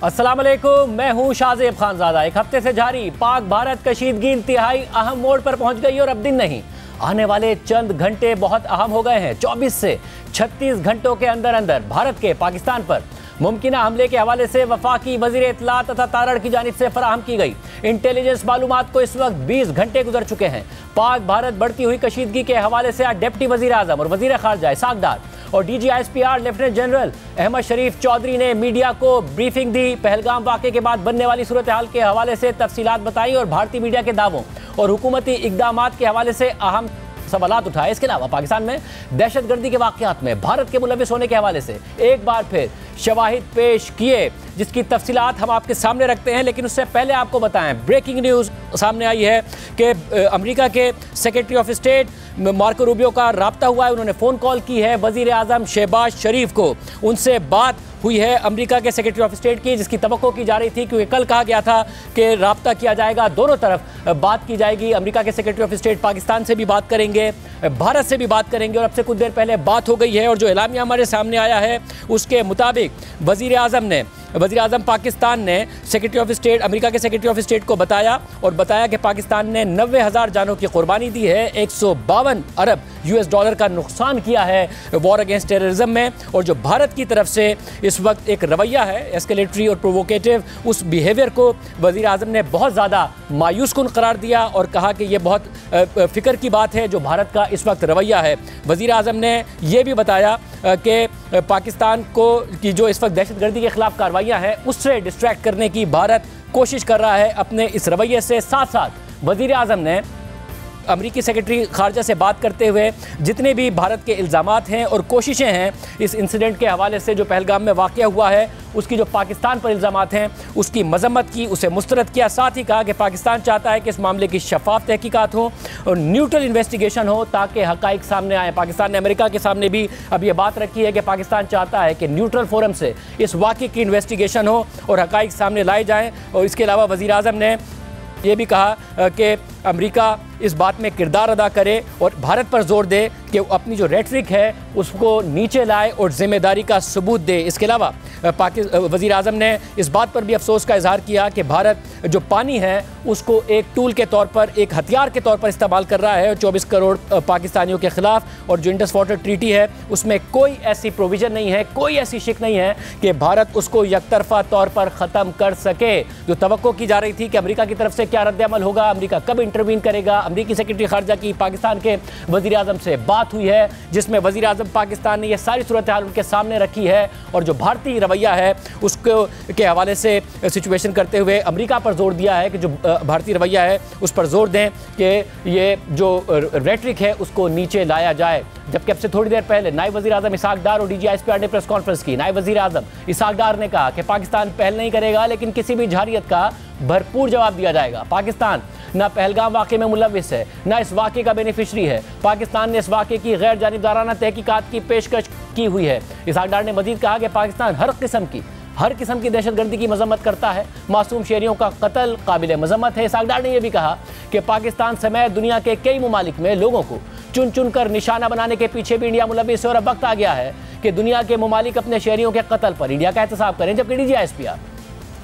अस्सलाम वालेकुम, मैं हूं शाहजेब खानजादा। एक हफ्ते से जारी पाक भारत कशीदगी इंतहाई अहम मोड़ पर पहुंच गई और अब दिन नहीं, आने वाले चंद घंटे बहुत अहम हो गए हैं। 24 से 36 घंटों के अंदर अंदर भारत के पाकिस्तान पर मुमकिन हमले के हवाले से वफाकी वजीर इत्तला तथा तारड़ की जानिब से फराहम की गई इंटेलिजेंस मालूमात को इस वक्त 20 घंटे गुजर चुके हैं। पाक भारत बढ़ती हुई कशीदगी के हवाले से आज डिप्टी वजीर आजम और वजीर खारजा इसाक डार और DGISPR लेफ्टिनेंट जनरल अहमद शरीफ चौधरी ने मीडिया को ब्रीफिंग दी। पहलगाम वाक़े के बाद बनने वाली सूरत हाल के हवाले से तफसीलात बताई और भारतीय मीडिया के दावों और हुकूमती इक़दामात के हवाले से अहम सवालात उठाए। इसके अलावा पाकिस्तान में दहशतगर्दी के वाक़यात में भारत के मुलविस होने के हवाले से एक बार फिर शवाहिद पेश किए, जिसकी तफसीलात हम आपके सामने रखते हैं। लेकिन उससे पहले आपको बताएं, ब्रेकिंग न्यूज़ सामने आई है कि अमेरिका के secretary of state Marco Rubio का राब्ता हुआ है। उन्होंने फ़ोन कॉल की है वज़ीर आज़म शहबाज शरीफ को, उनसे बात हुई है अमेरिका के सेक्रेटरी ऑफ स्टेट की, जिसकी तवक्को की जा रही थी क्योंकि कल कहा गया था कि राब्ता किया जाएगा, दोनों तरफ बात की जाएगी। अमेरिका के सेक्रेटरी ऑफ स्टेट पाकिस्तान से भी बात करेंगे, भारत से भी बात करेंगे और अब से कुछ देर पहले बात हो गई है। और जो एलामिया हमारे सामने आया है उसके मुताबिक वज़ीर आज़म पाकिस्तान ने सेक्रेटरी ऑफ स्टेट अमेरिका के सेक्रेटरी ऑफ स्टेट को बताया कि पाकिस्तान ने 90,000 जानों की कुर्बानी दी है, 152 अरब $US का नुकसान किया है वॉर अगेंस्ट टेररिज्म में। और जो भारत की तरफ से इस वक्त एक रवैया है एस्केलेटरी और प्रोवोकेटिव, उस बिहेवियर को वज़ीर आज़म ने बहुत ज़्यादा मायूस कुन करार दिया और कहा कि यह बहुत फ़िक्र की बात है जो भारत का इस वक्त रवैया है। वज़ीर आज़म ने यह भी बताया कि पाकिस्तान को की जो इस वक्त दहशतगर्दी के ख़िलाफ़ कार्रवाइयाँ हैं उससे डिस्ट्रैक्ट करने की भारत कोशिश कर रहा है अपने इस रवैये से। साथ साथ वज़ीर आज़म ने अमरीकी सेक्रेटरी खारजा से बात करते हुए जितने भी भारत के इल्ज़ामात हैं और कोशिशें हैं इस इंसिडेंट के हवाले से जो पहलगाम में वाक़या हुआ है उसकी जो पाकिस्तान पर इल्ज़ामात हैं उसकी मज़म्मत की, उसे मुस्तरद किया। साथ ही कहा कि पाकिस्तान चाहता है कि इस मामले की शफाफ तहकीकात हो और न्यूट्रल इन्वेस्टिगेशन हो ताकि हक़ाइक़ सामने आए। पाकिस्तान ने अमेरिका के सामने भी अब ये बात रखी है कि पाकिस्तान चाहता है कि न्यूट्रल फोरम से इस वाक़े की इन्वेस्टिगेशन हो और हक़ाइक़ सामने लाए जाएँ। और इसके अलावा वज़ीर आज़म ने ये भी कहा कि अमेरिका इस बात में किरदार अदा करे और भारत पर जोर दे कि अपनी जो रेटरिक है उसको नीचे लाए और ज़िम्मेदारी का सबूत दे। इसके अलावा वज़ीर आज़म ने इस बात पर भी अफसोस का इजहार किया कि भारत जो पानी है उसको एक टूल के तौर पर, एक हथियार के तौर पर इस्तेमाल कर रहा है 24 करोड़ पाकिस्तानियों के ख़िलाफ़। और जो इंडस वाटर ट्रीटी है उसमें कोई ऐसी प्रोविज़न नहीं है, कोई ऐसी शिक नहीं है कि भारत उसको यकतरफ़ा तौर पर ख़त्म कर सके। जो तवक्को की जा रही थी कि अमेरिका की तरफ से क्या रद्द-ए-अमल होगा, अमेरिका कब इंटरवीन करेगा, अमेरिकी सेक्रेटरी खारजा की पाकिस्तान के वज़ीर आज़म से बात हुई है जिसमें वज़ीर आज़म पाकिस्तान ने यह सारी सूरत हाल उनके सामने रखी है। और जो भारतीय रवैया है उसको के हवाले से सिचुएशन करते हुए अमेरिका पर जोर दिया है कि जो भारतीय रवैया है उस पर जोर दें कि ये जो रेटरिक है उसको नीचे लाया जाए। जबकि अब से थोड़ी देर पहले नायब वज़ीर आज़म इसाक डार और DGISPR ने प्रेस कॉन्फ्रेंस की। नायब वज़ीर आज़म इसाक डार ने कहा कि पाकिस्तान पहल नहीं करेगा लेकिन किसी भी जारियत का भरपूर जवाब दिया जाएगा। पाकिस्तान ना पहलगाम वाक़े में मुलविस है, ना इस वाक़े का बेनिफिशरी है। पाकिस्तान ने इस वाक़े की गैर जानिबदाराना तहकीकात की पेशकश की हुई है। इसाक डार ने मज़ीद कहा कि पाकिस्तान हर किस्म की दहशतगर्दी की मजम्मत करता है। मासूम शहरियों का कत्ल काबिल मजम्मत है। इसाक डार ने यह भी कहा कि पाकिस्तान समेत दुनिया के कई ममालिक में लोगों को चुन चुन कर निशाना बनाने के पीछे भी इंडिया मुलविस है और अब वक्त आ गया है कि दुनिया के ममालिक अपने शहरियों के कत्ल पर इंडिया का एहतसाब करें। जबकि DGISPR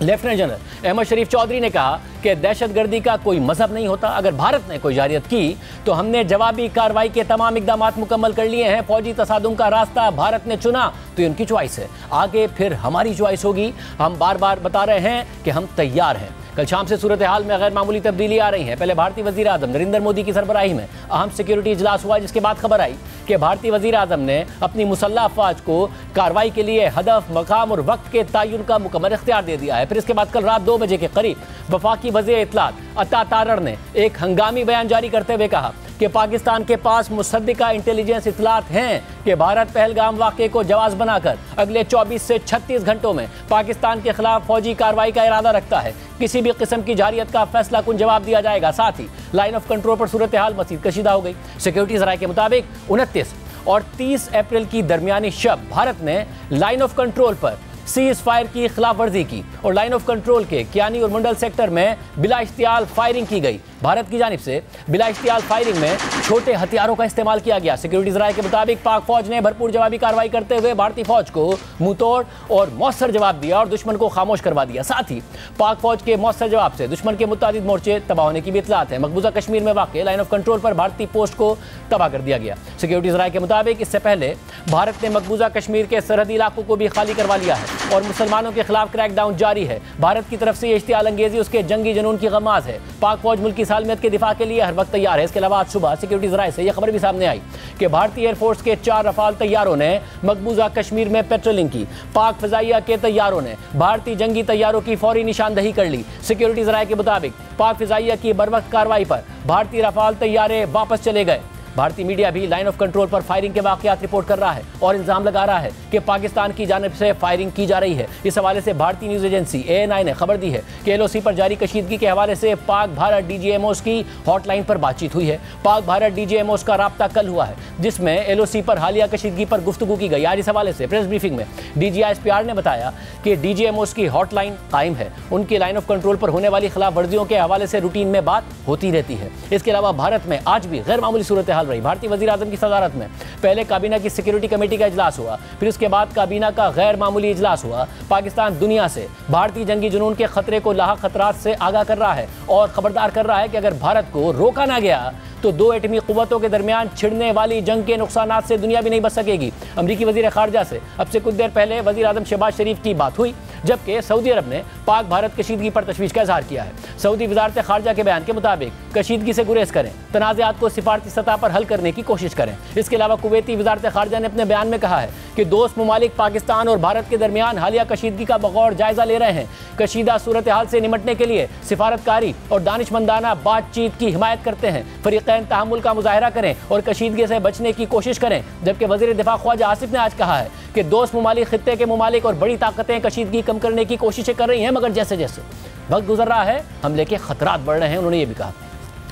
लेफ्टिनेंट जनरल अहमद शरीफ चौधरी ने कहा कि दहशतगर्दी का कोई मजहब नहीं होता। अगर भारत ने कोई जारियत की तो हमने जवाबी कार्रवाई के तमाम इकदामात मुकम्मल कर लिए हैं। फौजी तसादुम का रास्ता भारत ने चुना तो ये उनकी चॉइस है, आगे फिर हमारी चॉइस होगी। हम बार बार बता रहे हैं कि हम तैयार हैं। कल शाम से सूरत हाल में गैर मामूली तब्दीली आ रही है। पहले भारतीय वज़ीर आज़म नरेंद्र मोदी की सरबराही में अहम सिक्योरिटी इजलास हुआ, जिसके बाद खबर आई कि भारतीय वज़ीर आज़म ने अपनी मुसल्लह अफवाज को कार्रवाई के लिए हदफ, मकाम और वक्त के तयन का मुकम्मल इख्तियार दे दिया है। फिर इसके बाद कल रात 2 बजे के करीब वफाकी वज़ीर इत्तलात अता तारड़ ने एक हंगामी बयान जारी करते हुए कहा कि पाकिस्तान के पास मुसद्दिका इंटेलिजेंस इत्तलात हैं कि भारत पहलगाम वाक़े को जवाज़ बनाकर अगले 24 से 36 घंटों में पाकिस्तान के खिलाफ फौजी कार्रवाई का इरादा रखता है। किसी भी किस्म की जारियत का फैसला कुन जवाब दिया जाएगा। साथ ही लाइन ऑफ कंट्रोल पर सूरत हाल मज़ीद कशीदा हो गई। सिक्योरिटी ज़राए के मुताबिक 29 और 30 अप्रैल की दरमियानी शब भारत ने लाइन ऑफ कंट्रोल पर सीज फायर की खिलाफ वर्जी की और लाइन ऑफ कंट्रोल के कियानी और मुंडल सेक्टर में बिला इख्तियार फायरिंग की गई। भारत की जानिब से बिला इख्तियार फायरिंग में छोटे हथियारों का इस्तेमाल किया गया। सिक्योरिटी जराये के मुताबिक पाक फौज ने भरपूर जवाबी कार्रवाई करते हुए भारतीय फौज को मुंहतोड़ और मौसर जवाब दिया और दुश्मन को खामोश करवा दिया। साथ ही पाक फौज के मौसर जवाब से दुश्मन के मुताबिक मोर्चे तबाह होने की भी इत्तलात है। मकबूजा कश्मीर में वाक़ लाइन ऑफ कंट्रोल पर भारतीय पोस्ट को तबाह कर दिया गया। सिक्योरिटी जराये के मुताबिक इससे पहले भारत ने मकबूजा कश्मीर के सरहदी इलाकों को भी खाली करवा लिया है और मुसलमानों के खिलाफ क्रैकडाउन जारी है। भारत की तरफ से ये इश्तियाल अंगेजी उसके जंगी जुनून की गमाज है। पाक फौज मुल्क की सालमियत के दिफा के लिए हर वक्त तैयार है। इसके अलावा आज सुबह सिक्योरिटी जराये से यह खबर भी सामने आई कि भारतीय एयरफोर्स के 4 रफाल तैयारों ने मकबूजा कश्मीर में पेट्रोलिंग की। पाक फिजाइया के तैयारों ने भारतीय जंगी तैयारों की फौरी निशानदही कर ली। सिक्योरिटी जराये के मुताबिक पाक फिजाइया की बरवक्त कार्रवाई पर भारतीय रफाल तैयारे वापस चले गए। भारतीय मीडिया भी लाइन ऑफ कंट्रोल पर फायरिंग के वाकयात रिपोर्ट कर रहा है और इल्जाम लगा रहा है कि पाकिस्तान की जानिब से फायरिंग की जा रही है। इस हवाले से भारतीय न्यूज एजेंसी ANI ने खबर दी है कि LOC पर जारी कशीदगी के हवाले से पाक भारत DGMOs की हॉटलाइन पर बातचीत हुई है। पाक भारत DGMOs का राब्ता कल हुआ है जिसमें LOC पर हालिया कशीदगी पर गुफ्तगू की गई। आज इस हवाले से प्रेस ब्रीफिंग में DGISPR ने बताया कि DGMOs की हॉटलाइन कायम है। उनकी लाइन ऑफ कंट्रोल पर होने वाली खिलाफ वर्जियों के हवाले से रूटीन में बात होती रहती है। इसके अलावा भारत में आज भी गैर मामूली सूरत हाल रही। भारतीय वज़ीर आज़म की सदारत में पहले काबीना की सिक्योरिटी कमेटी का इजलास हुआ, फिर उसके बाद काबीना का गैर मामूली इजलास हुआ। पाकिस्तान दुनिया से भारतीय जंगी जुनून के खतरे को लाहक खतरात से आगाह कर रहा है और खबरदार कर रहा है कि अगर भारत को रोका ना गया तो 2 एटमी कुव्वतों के दरमियान छिड़ने वाली जंग के नुकसानात से दुनिया भी नहीं बच सकेगी। अमरीकी वज़ीर ख़ारजा से अब से कुछ देर पहले वज़ीर आज़म शहबाज शरीफ की बात हुई, जबकि सऊदी अरब ने पाक भारत कशीदगी पर तशवीश का इजहार किया है। सऊदी वज़ारत ख़ारजा के बयान के मुताबिक कशीदगी से गुरेज करें, तनाज़ात को सिफारती सतह पर हल करने की कोशिश करें। इसके अलावा कुवैती वज़ारत ख़ारजा ने अपने बयान में कहा है कि दोस्त ममालिक पाकिस्तान और भारत के दरमियान हालिया कशीदगी का बगौर जायज़ा ले रहे हैं। कशीदा सूरत हाल से निमटने के लिए सिफारतकारी और दानिशमंदाना बातचीत की हिमायत करते हैं। फरीक़ैन तहम्मुल का मुजाहिरा करें और कशीदगी से बचने की कोशिश करें। जबकि वज़ीर दिफा ख्वाजा आसिफ ने आज कहा है कि दोस्त ममालिक खित्ते के ममालिक और बड़ी ताकतें कशीदगी कम करने की कोशिशें कर रही हैं, मगर जैसे जैसे वक्त गुजर रहा है हमले के खतरात बढ़ रहे हैं। उन्होंने ये भी कहा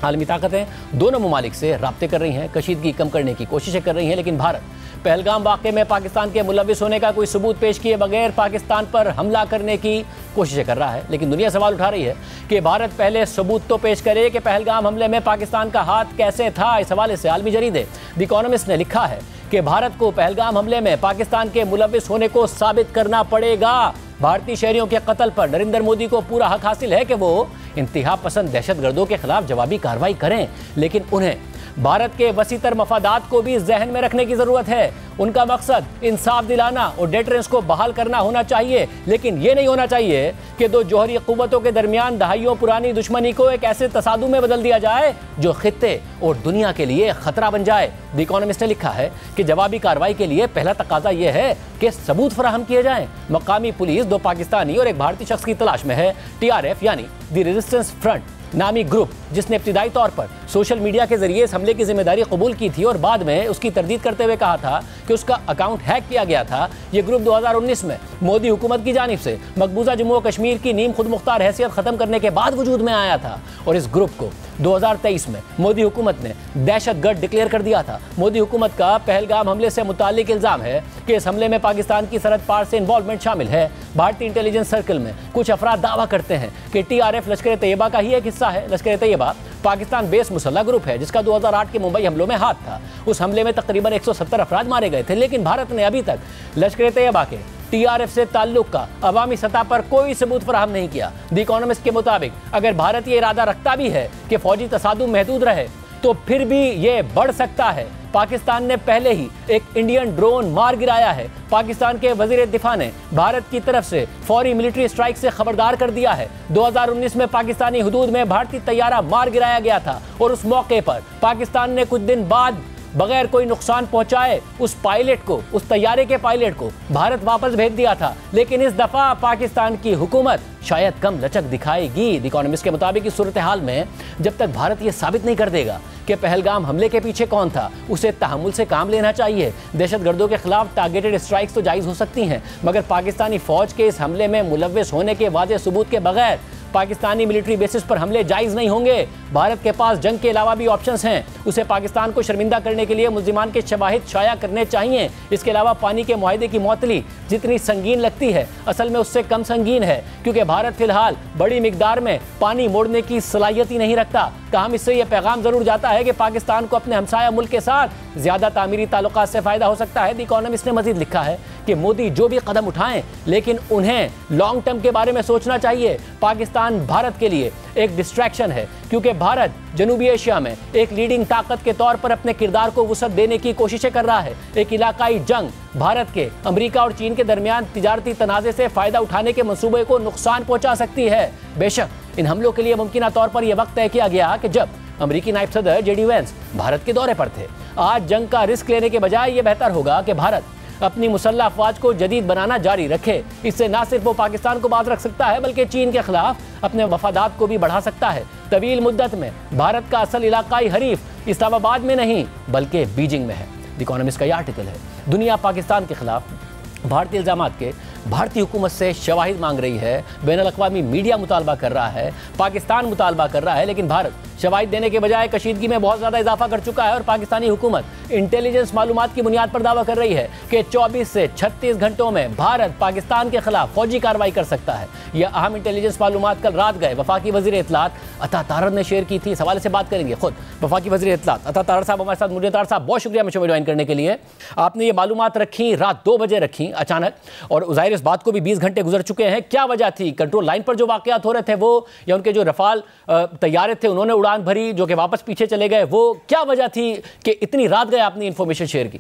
आलमी ताकतें दोनों ममालिक से राब्ते कर रही हैं, कशीदगी कम करने की कोशिशें कर रही हैं, लेकिन भारत पहलगाम वाक़े में पाकिस्तान के मुलविस होने का कोई सबूत पेश किए बगैर पाकिस्तान पर हमला करने की कोशिशें कर रहा है। लेकिन दुनिया सवाल उठा रही है कि भारत पहले सबूत तो पेश करे कि पहलगाम हमले में पाकिस्तान का हाथ कैसे था। इस हवाले से आलमी जरीदे द इकोनॉमिस्ट ने लिखा है कि भारत को पहलगाम हमले में पाकिस्तान के मुलविस होने को साबित करना पड़ेगा। भारतीय शहरियों के कत्ल पर नरेंद्र मोदी को पूरा हक हासिल है कि वो इंतहा पसंद दहशतगर्दों के खिलाफ जवाबी कार्रवाई करें, लेकिन उन्हें भारत के वसीतर मफादात को भी जहन में रखने की ज़रूरत है। उनका मकसद इंसाफ दिलाना और डेटरेंस को बहाल करना होना चाहिए, लेकिन ये नहीं होना चाहिए कि 2 जौहरी क़ुव्वतों के दरमियान दहाइयों पुरानी दुश्मनी को एक ऐसे तसादुम में बदल दिया जाए जो खित्ते और दुनिया के लिए खतरा बन जाए। द इकोनॉमिस्ट ने लिखा है कि जवाबी कार्रवाई के लिए पहला तकाजा यह है कि सबूत फराहम किए जाएं। मकामी पुलिस 2 पाकिस्तानी और एक भारतीय शख्स की तलाश में है। TRF यानी द रेजिस्टेंस फ्रंट नामी ग्रुप, जिसने इब्तिदाई तौर पर सोशल मीडिया के जरिए इस हमले की जिम्मेदारी कबूल की थी और बाद में उसकी तरदीद करते हुए कहा था कि उसका अकाउंट हैक किया गया था। ये ग्रुप 2019 में मोदी हुकूमत की जानिब से मकबूजा जम्मू और कश्मीर की नीम खुद मुख्तार हैसियत ख़त्म करने के बाद वजूद में आया था और इस ग्रुप को 2023 में मोदी हुकूमत ने दहशतगर्द डिक्लेयर कर दिया था। मोदी हुकूमत का पहलगाम हमले से मुताल्लिक इल्ज़ाम है कि इस हमले में पाकिस्तान की सरहद पार से इन्वॉल्वमेंट शामिल है। भारतीय इंटेलिजेंस सर्कल में कुछ अफराद दावा करते हैं कि TRF लश्कर तैयबा का ही एक हिस्सा है। लश्कर तैयबा पाकिस्तान बेस मुसल्ला ग्रुप है जिसका 2008 के मुंबई हमलों में हाथ था। उस हमले में तकरीबन 170 अफराद मारे गए थे, लेकिन भारत ने अभी तक लश्कर तैयबा के TRF से ताल्लुक का अवामी सतह पर कोई सबूत फराहम नहीं किया। द इकोनॉमिस्ट के मुताबिक अगर भारत ये इरादा रखता भी है कि फौजी तसादुम महदूद रहे तो फिर भी ये बढ़ सकता है। पाकिस्तान ने पहले ही एक इंडियन ड्रोन मार गिराया है। पाकिस्तान के वजीर दिफा ने भारत की तरफ से फौरी मिलिट्री स्ट्राइक से खबरदार कर दिया है। 2019 में पाकिस्तानी हुदूद में भारतीय तैयारा मार गिराया गया था और उस मौके पर पाकिस्तान ने कुछ दिन बाद बगैर कोई नुकसान पहुंचाए उस पायलट को, उस तैयारे के पायलट को भारत वापस भेज दिया था। लेकिन इस दफा पाकिस्तान की हुकूमत शायद कम लचक दिखाएगी। द इकोनॉमिस्ट के मुताबिक इस सूरत हाल में जब तक भारत ये साबित नहीं कर देगा कि पहलगाम हमले के पीछे कौन था, उसे तहम्मुल से काम लेना चाहिए। दहशतगर्दों के खिलाफ टारगेटेड स्ट्राइक्स तो जायज़ हो सकती हैं, मगर पाकिस्तानी फौज के इस हमले में मुलव्विस होने के वाज़ेह सबूत के बगैर पाकिस्तानी मिलिट्री बेसिस पर हमले जायज नहीं होंगे। भारत के पास जंग के अलावा भी ऑप्शंस हैं। उसे पाकिस्तान को शर्मिंदा करने के लिए मुल्जिमान के शवाहिद शाया करने चाहिए। इसके अलावा पानी के मुआहदे की मुअत्तली जितनी संगीन लगती है, असल में उससे कम संगीन है, क्योंकि भारत फिलहाल बड़ी मिकदार में पानी मोड़ने की सलाहियत ही नहीं रखता। ताहम इससे यह पैगाम जरूर जाता है कि पाकिस्तान को अपने हमसाया मुल्क के साथ ज्यादा तामीरी ताल्लुकात से फायदा हो सकता है। द इकोनॉमिस्ट ने मजीद लिखा है कि मोदी जो भी कदम उठाएं, लेकिन उन्हें लॉन्ग टर्म के बारे में सोचना चाहिए। पाकिस्तान भारत के लिए एक डिस्ट्रैक्शन है, क्योंकि भारत जनूबी एशिया में एक लीडिंग ताकत के तौर पर अपने किरदार को वुसअत देने की कोशिशें कर रहा है। एक इलाकाई जंग भारत के अमेरिका और चीन के दरमियान तिजारती तनाज़े से फायदा उठाने के मंसूबे को नुकसान पहुंचा सकती है। बेशक इन हमलों के लिए मुमकिन तौर पर यह वक्त तय किया गया कि जब अमेरिकी नायब सदर जेडी वेंस भारत के दौरे पर थे। आज जंग का रिस्क लेने के बजाय यह बेहतर होगा कि भारत अपनी मुसल्लह अफवाज को जदीद बनाना जारी रखे। इससे न सिर्फ वो पाकिस्तान को बाज रख सकता है, बल्कि चीन के खिलाफ अपने वफादात को भी बढ़ा सकता है। तवील मुद्दत में भारत का असल इलाकाई हरीफ इस्लामाबाद में नहीं, बल्कि बीजिंग में है। द इकोनॉमिस्ट का यह आर्टिकल है। दुनिया पाकिस्तान के खिलाफ भारतीय इल्जामात के भारतीय हुकूमत से शवाहिद मांग रही है। बैनुल अक़वामी मीडिया मुतालबा कर रहा है, पाकिस्तान मुतालबा कर रहा है, लेकिन भारत शवाहिद देने के बजाय कशीदगी में बहुत ज़्यादा इजाफा कर चुका है। और पाकिस्तानी हुकूमत इंटेलिजेंस मालूमात की बुनियाद पर दावा कर रही है कि 24 से 36 घंटों में भारत पाकिस्तान के खिलाफ फौजी कार्रवाई कर सकता है। यह अहम इंटेलिजेंस मालूमात कल रात गए वफाकी वज़ीर इत्तलात अता तारर ने शेयर की थी। इस हवाले से बात करेंगे खुद वफाकी वज़ीर इत्तलात अता तारर साहब हमारे साथ। मुझे तारर साहब बहुत शुक्रिया मुझे ज्वाइन करने के लिए। आपने ये मालूमात रखी रात 2 बजे रखी अचानक, और ज़ाहिर इस बात को भी 20 घंटे गुजर चुके हैं। क्या वजह थी? कंट्रोल लाइन पर जो वाक़यात हो रहे थे वो, या उनके जो रफाल तैयारे थे उन्होंने उड़ान भरी जो कि वापस पीछे चले गए, वो क्या वजह थी कि इतनी रात गए आपने इंफॉर्मेशन शेयर की?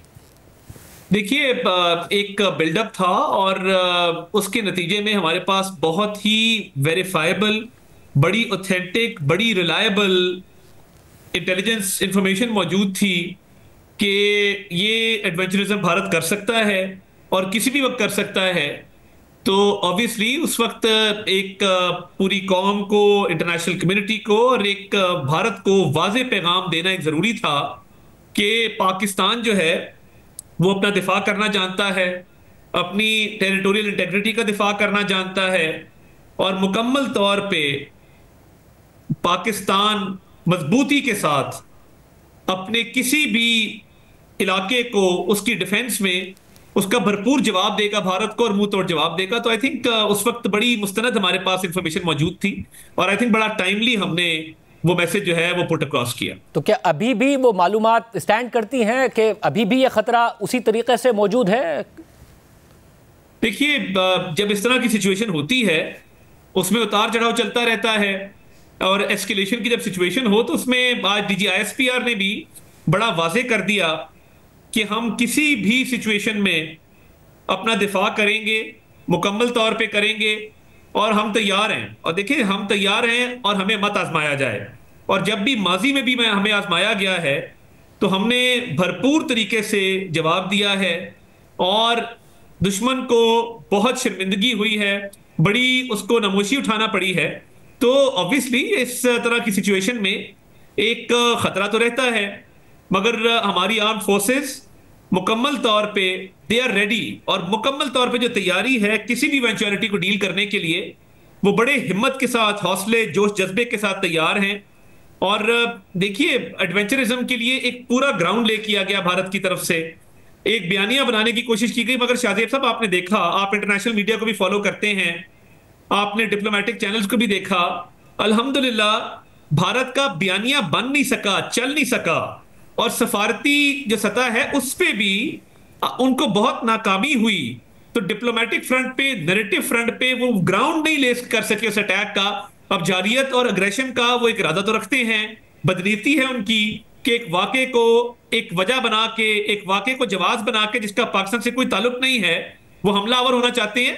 देखिए, एक बिल्डअप था और उसके नतीजे में हमारे पास बहुत ही वेरीफाइबल, बड़ी ऑथेंटिक, बड़ी रिलायबल इंटेलिजेंस इंफॉर्मेशन मौजूद थी कि ये एडवेंचरिज्म भारत कर सकता है और किसी भी वक्त कर सकता है। तो ऑब्वियसली उस वक्त एक पूरी कौम को, इंटरनेशनल कम्युनिटी को और एक भारत को वाज़े पैगाम देना एक ज़रूरी था कि पाकिस्तान जो है वो अपना दिफा करना जानता है, अपनी टेरिटोरियल इंटेग्रिटी का दिफा करना जानता है, और मुकम्मल तौर पे पाकिस्तान मजबूती के साथ अपने किसी भी इलाके को उसकी डिफेंस में उसका भरपूर जवाब देगा भारत को, और मुंह तोड़ जवाब देगा। तो आई थिंक उस वक्त बड़ी मुस्तनद हमारे पास इंफॉर्मेशन मौजूद थी, और आई थिंक बड़ा टाइमली हमने वो मैसेज जो है वो पुट अक्रॉस किया। तो क्या अभी भी वो मालूमात स्टैंड करती हैं कि अभी भी ये खतरा उसी तरीके से मौजूद है? देखिए, जब इस तरह की सिचुएशन होती है उसमें उतार चढ़ाव चलता रहता है, और एस्केलेशन की जब सिचुएशन हो तो उसमें आज DGISPR ने भी बड़ा वाजे कर दिया कि हम किसी भी सिचुएशन में अपना दिफा करेंगे, मुकम्मल तौर पे करेंगे, और हम तैयार हैं। और देखिए, हम तैयार हैं और हमें मत आजमाया जाए। और जब भी माजी में भी हमें आजमाया गया है तो हमने भरपूर तरीके से जवाब दिया है, और दुश्मन को बहुत शर्मिंदगी हुई है, बड़ी उसको नमोशी उठाना पड़ी है। तो ऑब्वियसली इस तरह की सिचुएशन में एक खतरा तो रहता है, मगर हमारी आर्म्ड फोर्सेस मुकम्मल तौर पे दे आर रेडी, और मुकम्मल तौर पे जो तैयारी है किसी भी इवेंचुअलिटी को डील करने के लिए, वो बड़े हिम्मत के साथ, हौसले, जोश जज्बे के साथ तैयार हैं। और देखिए, एडवेंचरिज्म के लिए एक पूरा ग्राउंड ले किया गया भारत की तरफ से, एक बयानिया बनाने की कोशिश की गई। मगर शाहजेब साहब, आपने देखा, आप इंटरनेशनल मीडिया को भी फॉलो करते हैं, आपने डिप्लोमेटिक चैनल्स को भी देखा, अल्हम्दुलिल्लाह भारत का बयानिया बन नहीं सका, चल नहीं सका, और सफारती जो सतह है उस पे भी उनको बहुत नाकामी हुई। तो डिप्लोमेटिक फ्रंट पे, नैरेटिव फ्रंट पे वो ग्राउंड नहीं ले कर सके उस अटैक का। अब जारियत और अग्रेशन का वो एक इरादा तो रखते हैं, बदनीति है उनकी कि एक वाक़े को एक वजह बना के, एक वाक़े को जवाब बना के जिसका पाकिस्तान से कोई ताल्लुक नहीं है, वो हमलावर होना चाहते हैं।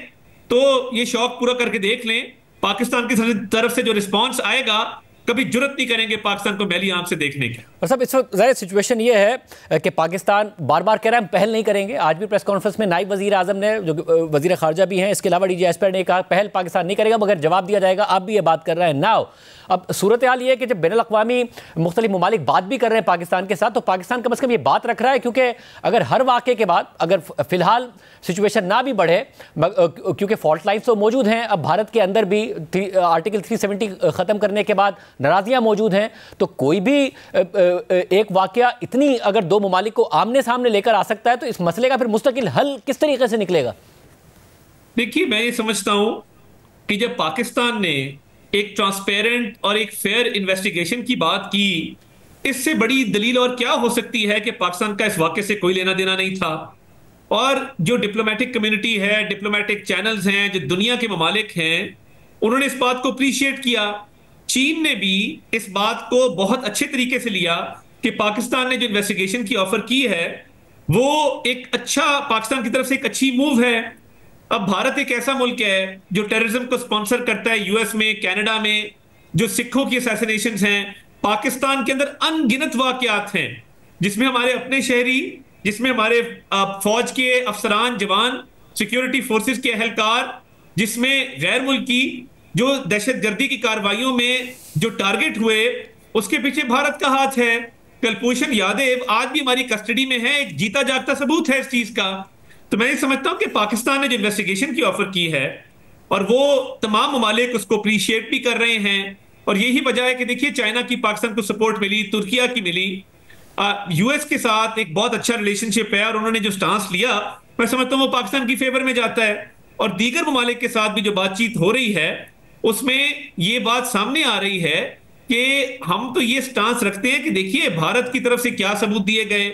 तो ये शौक पूरा करके देख लें, पाकिस्तान की तरफ से जो रिस्पॉन्स आएगा कभी जुर्रत नहीं करेंगे पाकिस्तान को मैली आंख से देखने की। और सब इस वक्त ज़ाहिर सिचुएशन ये है कि पाकिस्तान बार बार कह रहा है हम पहल नहीं करेंगे। आज भी प्रेस कॉन्फ्रेंस में नायब वजीर आजम ने, जो वजीर खारजा भी हैं, इसके अलावा DGSP ने कहा पहल पाकिस्तान नहीं करेगा मगर जवाब दिया जाएगा। आप भी ये बात कर रहे हैं। नाउ अब सूरत हाल ये है कि जब बैनुल अक़वामी मुख्तलिफ ममालिक बात भी कर रहे हैं पाकिस्तान के साथ, तो पाकिस्तान कम अज़ कम ये बात रख रहा है, क्योंकि अगर हर वाक़े के बाद अगर फिलहाल सिचुएशन ना भी बढ़े, क्योंकि फॉल्ट लाइन्स तो मौजूद हैं, अब भारत के अंदर भी आर्टिकल 370 ख़त्म करने के बाद नाराज़ियाँ मौजूद हैं, तो कोई भी एक वाक़या इतनी अगर दो ममालिक को आमने सामने लेकर आ सकता है, तो इस मसले का फिर मुस्तकिल हल किस तरीके से निकलेगा? देखिए, मैं ये समझता हूं कि जब पाकिस्तान ने एक ट्रांसपेरेंट और एक फेयर इन्वेस्टिगेशन की बात की, इससे बड़ी दलील और क्या हो सकती है कि पाकिस्तान का इस वाक़े से कोई लेना देना नहीं था। और जो डिप्लोमेटिक कम्युनिटी है, डिप्लोमेटिक चैनल्स हैं, जो दुनिया के ममालिक हैं, उन्होंने इस बात को अप्रिशिएट किया। चीन ने भी इस बात को बहुत अच्छे तरीके से लिया कि पाकिस्तान ने जो इन्वेस्टिगेशन की ऑफर की है वो एक अच्छा, पाकिस्तान की तरफ से एक अच्छी मूव है। अब भारत एक ऐसा मुल्क है जो टेररिज्म को स्पॉन्सर करता है, यूएस में, कनाडा में, जो सिखों की असैसिनेशंस हैं, पाकिस्तान के अंदर अनगिनत वाकयात हैं जिसमें हमारे अपने शहरी, जिसमें हमारे फौज के अफसरान, जवान, सिक्योरिटी फोर्सेस के अहलकार, जिसमें गैर मुल्की जो दहशतगर्दी की कार्रवाइयों में जो टारगेट हुए, उसके पीछे भारत का हाथ है। कुलभूषण यादव आज भी हमारी कस्टडी में है, एक जीता जागता सबूत है इस चीज का। तो मैं ये समझता हूं कि पाकिस्तान ने जो इन्वेस्टिगेशन की ऑफर की है और वो तमाम ममालिक उसको अप्रिशिएट भी कर रहे हैं, और यही वजह है कि देखिए चाइना की पाकिस्तान को सपोर्ट मिली, तुर्किया की मिली, यूएस के साथ एक बहुत अच्छा रिलेशनशिप है, और उन्होंने जो स्टांस लिया मैं समझता हूं वो पाकिस्तान की फेवर में जाता है। और दीगर ममालिक के साथ भी जो बातचीत हो रही है उसमें ये बात सामने आ रही है कि हम तो ये स्टांस रखते हैं कि देखिए भारत की तरफ से क्या सबूत दिए गए।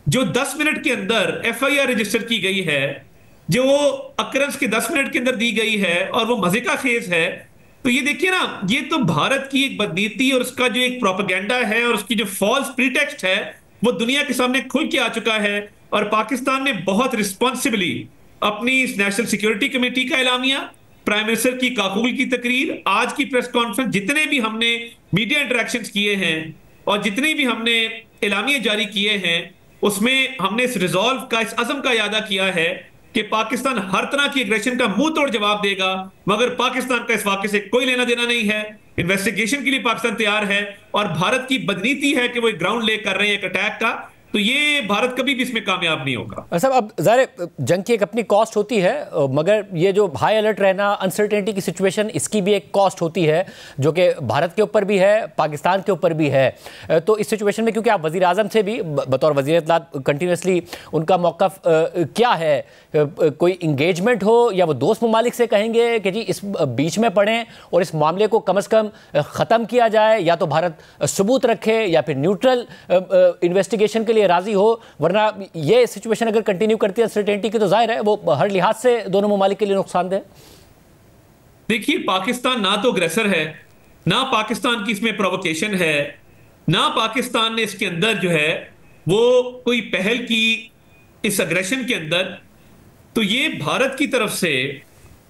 जो 10 मिनट के अंदर FIR रजिस्टर की गई है, जो अकरंस के 10 मिनट के अंदर दी गई है, और वो मजे का खेज है, तो ये देखिए ना, ये तो भारत की एक बदनीति और उसका जो एक प्रोपेगेंडा है और उसकी जो फॉल्स प्रीटेक्स्ट है वो दुनिया के सामने खुल के आ चुका है। और पाकिस्तान ने बहुत रिस्पॉन्सिबली अपनी नेशनल सिक्योरिटी कमेटी का एलामिया, प्राइम मिनिस्टर की काबुल की तकरीर, आज की प्रेस कॉन्फ्रेंस, जितने भी हमने मीडिया इंटरेक्शंस किए हैं और जितने भी हमने एलामिया जारी किए हैं, उसमें हमने इस रिजॉल्व का, इस अज़म का यादा किया है कि पाकिस्तान हर तरह की एग्रेशन का मुंह तोड़ जवाब देगा, मगर पाकिस्तान का इस वाक़े से कोई लेना देना नहीं है। इन्वेस्टिगेशन के लिए पाकिस्तान तैयार है, और भारत की बदनीति है कि वो एक ग्राउंड ले कर रहे हैं एक अटैक का, तो ये भारत कभी भी इसमें कामयाब नहीं होगा। साहब, अब ज़ाहिर जंग की एक अपनी कॉस्ट होती है, मगर ये जो हाई अलर्ट रहना, अनसर्टेनिटी की सिचुएशन, इसकी भी एक कॉस्ट होती है जो कि भारत के ऊपर भी है, पाकिस्तान के ऊपर भी है। तो इस सिचुएशन में, क्योंकि आप वज़ीर आज़म से भी बतौर वज़ीर इत्तलात कंटिन्यूसली उनका मौक़िफ़ क्या है, कोई इंगेजमेंट हो या वो दोस्त ममालिक से कहेंगे कि जी इस बीच में पड़ें और इस मामले को कम अज़ कम ख़त्म किया जाए, या तो भारत सबूत रखे या फिर न्यूट्रल इन्वेस्टिगेशन के लिए राजी हो, वरना ये सिचुएशन अगर कंटिन्यू करती है अनसर्टेनिटी की, तो जाहिर है वो हर लिहाज से दोनों ममालिक के लिए नुकसानदेह। देखिए, पाकिस्तान ना तो अग्रेसर है, ना पाकिस्तान की इसमें प्रोवोकेशन है, ना पाकिस्तान ने इसके अंदर जो है वो कोई पहल की इस अग्रेशन के अंदर। तो ये भारत की तरफ से